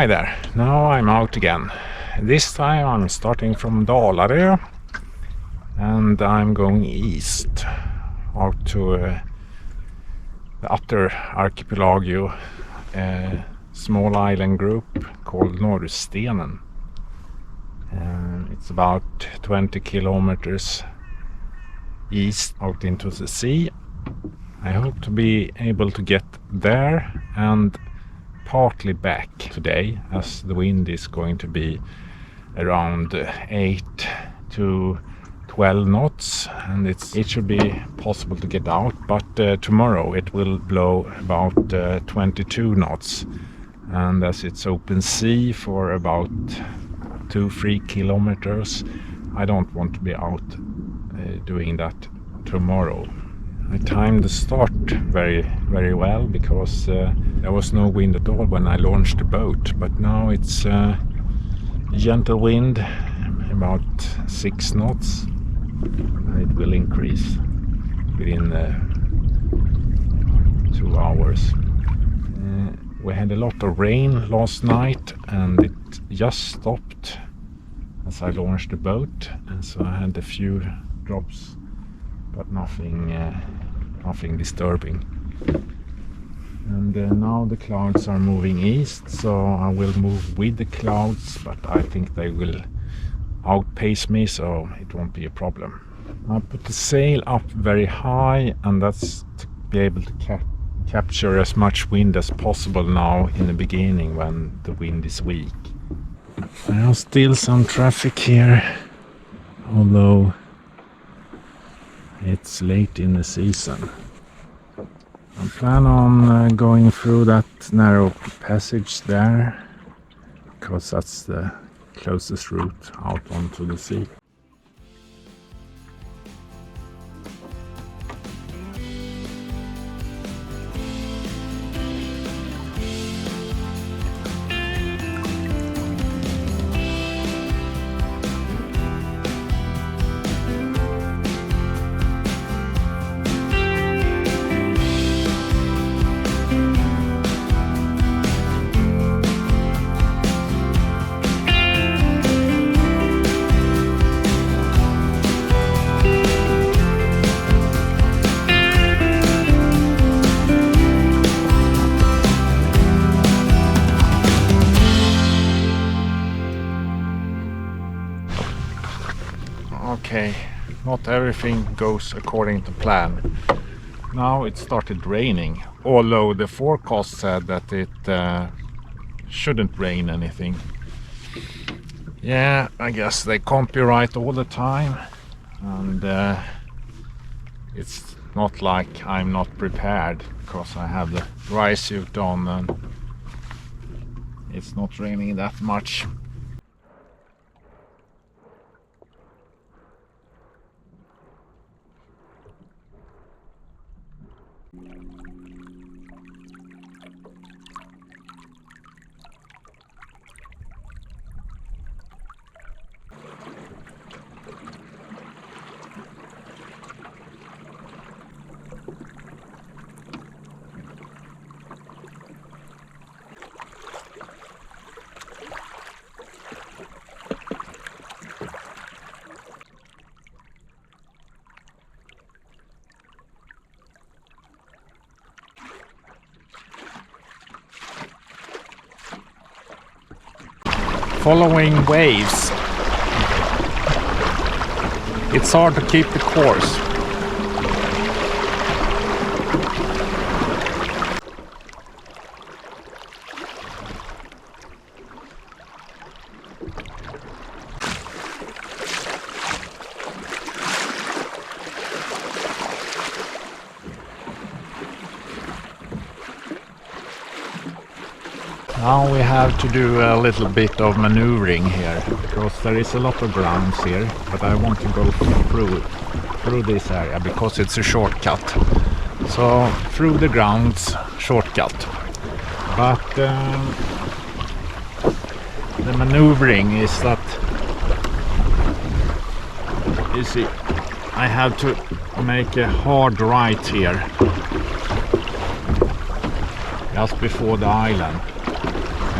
Hi there, now I'm out again. This time I'm starting from Dalarö and I'm going east out to the upper archipelago, a small island group called Norstenen. It's about 20 kilometers east out into the sea. I hope to be able to get there and partly back today, as the wind is going to be around 8 to 12 knots, and it should be possible to get out, but tomorrow it will blow about 22 knots, and as it's open sea for about 2-3 kilometers, I don't want to be out doing that tomorrow. I timed the start very well because there was no wind at all when I launched the boat, but now it's gentle wind, about 6 knots, and it will increase within 2 hours. We had a lot of rain last night and it just stopped as I launched the boat, and so I had a few drops, but nothing disturbing. And now the clouds are moving east, so I will move with the clouds, but I think they will outpace me, so it won't be a problem. I put the sail up very high, and that's to be able to capture as much wind as possible now in the beginning when the wind is weak. There are still some traffic here, although it's late in the season. I plan on going through that narrow passage there, because that's the closest route out onto the sea. Okay, not everything goes according to plan. Now it started raining, although the forecast said that it shouldn't rain anything. Yeah, I guess they can't be right all the time, and it's not like I'm not prepared, because I have the dry suit on and it's not raining that much. Following waves, it's hard to keep the course. Now we have to do a little bit of maneuvering here, because there is a lot of grounds here, but I want to go through this area because it's a shortcut. So through the grounds, shortcut. But the maneuvering is that, you see, I have to make a hard right here, just before the island.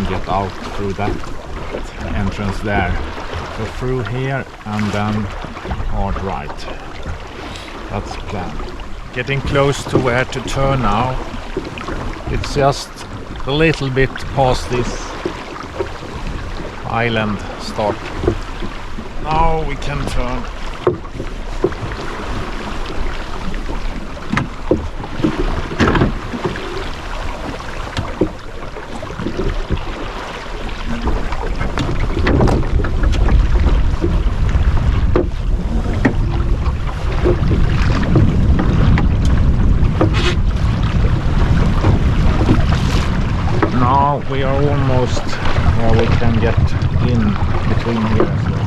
can get out through that entrance there. So through here and then hard right. That's the plan. Getting close to where to turn now. It's just a little bit past this island start. Now we can turn. We are almost where we can get in between here as well.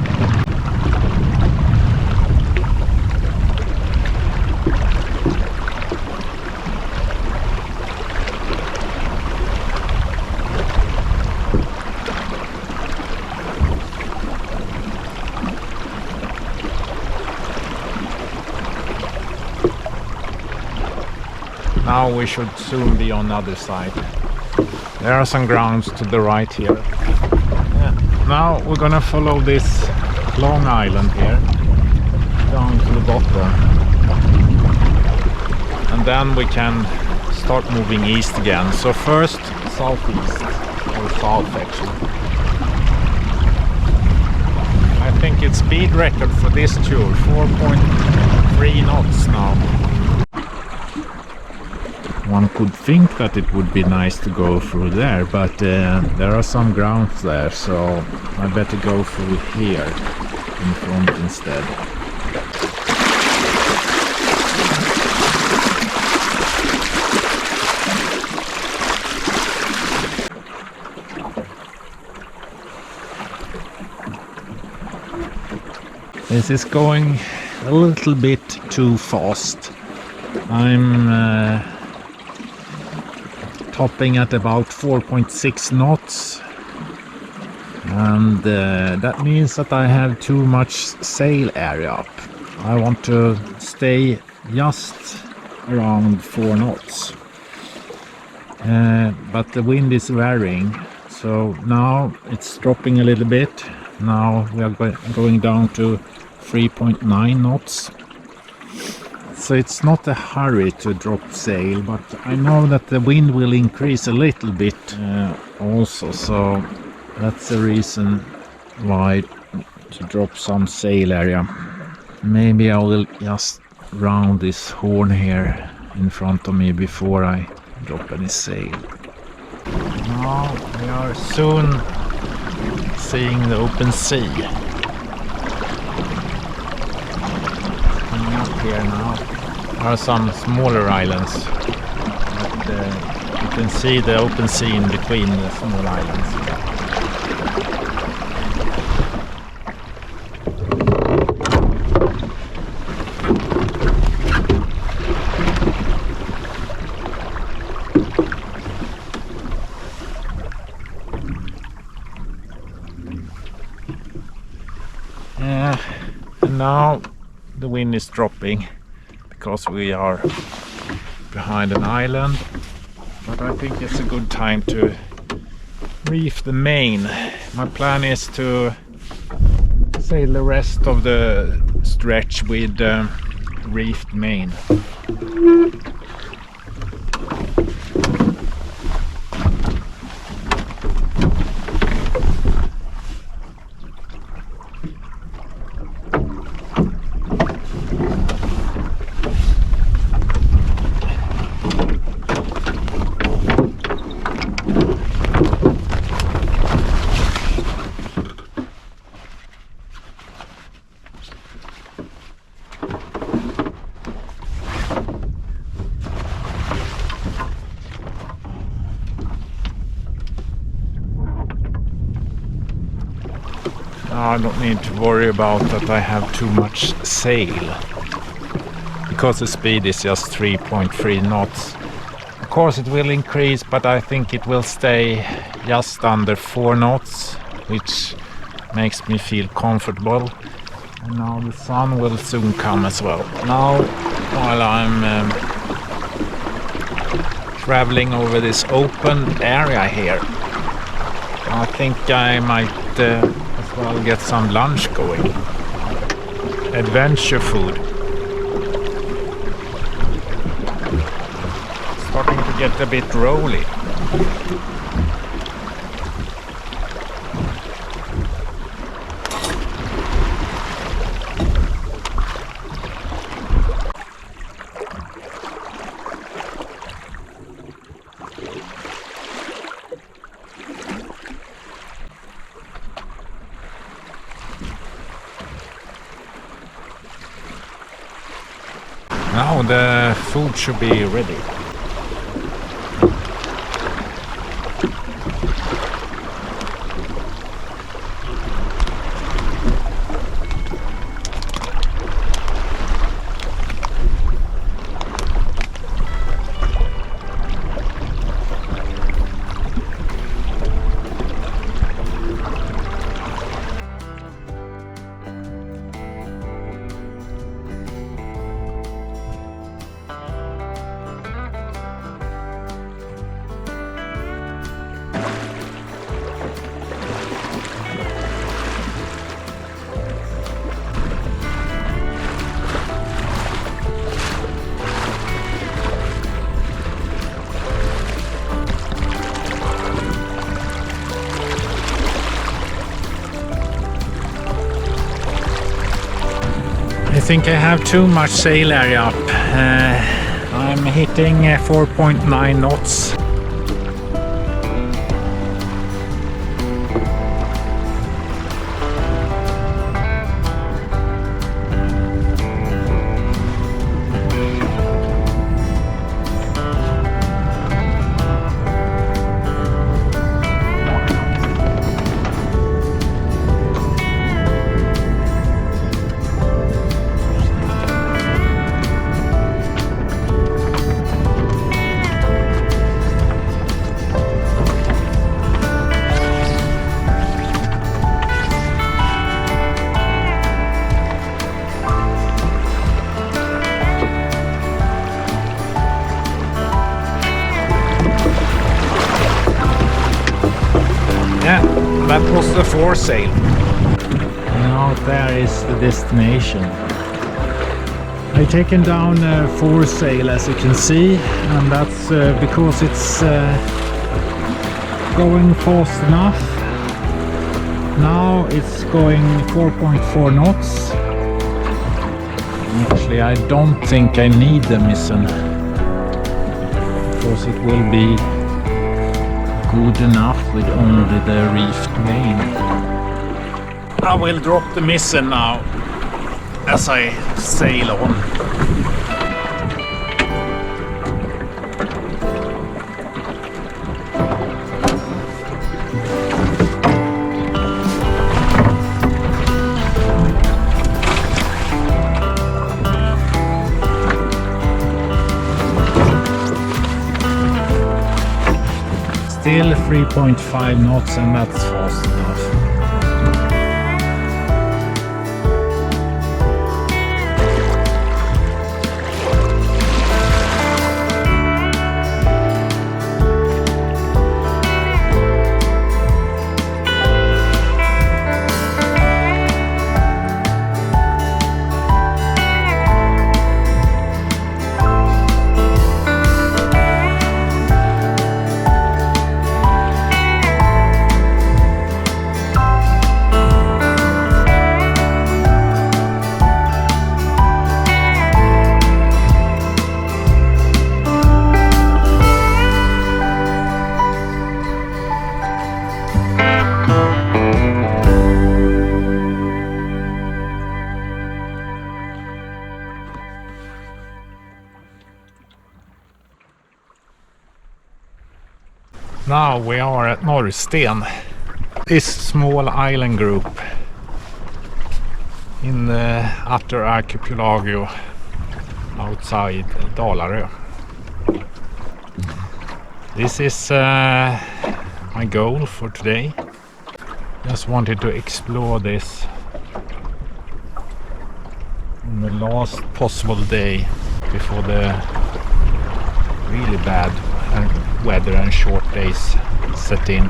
Now we should soon be on the other side. There are some grounds to the right here. Now we're gonna follow this long island here down to the bottom, and then we can start moving east again. So first southeast, or south actually. I think it's speed record for this tour, 4.3 knots now. One could think that it would be nice to go through there, but there are some grounds there, so I better go through here in front instead. This is going a little bit too fast. I'm topping at about 4.6 knots, and that means that I have too much sail area up. I want to stay just around 4 knots, but the wind is varying, so now it's dropping a little bit. Now we are going down to 3.9 knots. So it's not a hurry to drop sail, but I know that the wind will increase a little bit also, so that's the reason why to drop some sail area. Maybe I will just round this horn here in front of me before I drop any sail. Now we are soon seeing the open sea. Coming up here now. There are some smaller islands, but you can see the open sea in between the small islands. And now the wind is dropping, because we are behind an island, but I think it's a good time to reef the main. My plan is to sail the rest of the stretch with reefed main. I don't need to worry about that I have too much sail, because the speed is just 3.3 knots. Of course it will increase, but I think it will stay just under 4 knots, which makes me feel comfortable. And now the sun will soon come as well. Now, while I'm traveling over this open area here, I think I might as well get some lunch going. Adventure food. Starting to get a bit rolly. Now the food should be ready. I think I have too much sail area up. I'm hitting 4.9 knots. Yeah, that was the foresail. Now there is the destination. I've taken down a foresail, as you can see, and that's because it's going fast enough. Now it's going 4.4 knots. Actually, I don't think I need the mizzen, because it will be good enough with only the reefed main. I will drop the mizzen now as I sail on. Still 3.5 knots, and that's fast enough. Now we are at Norstenen, this small island group in the outer archipelago outside Dalarö. This is my goal for today. Just wanted to explore this on the last possible day before the really bad weather and short days set in.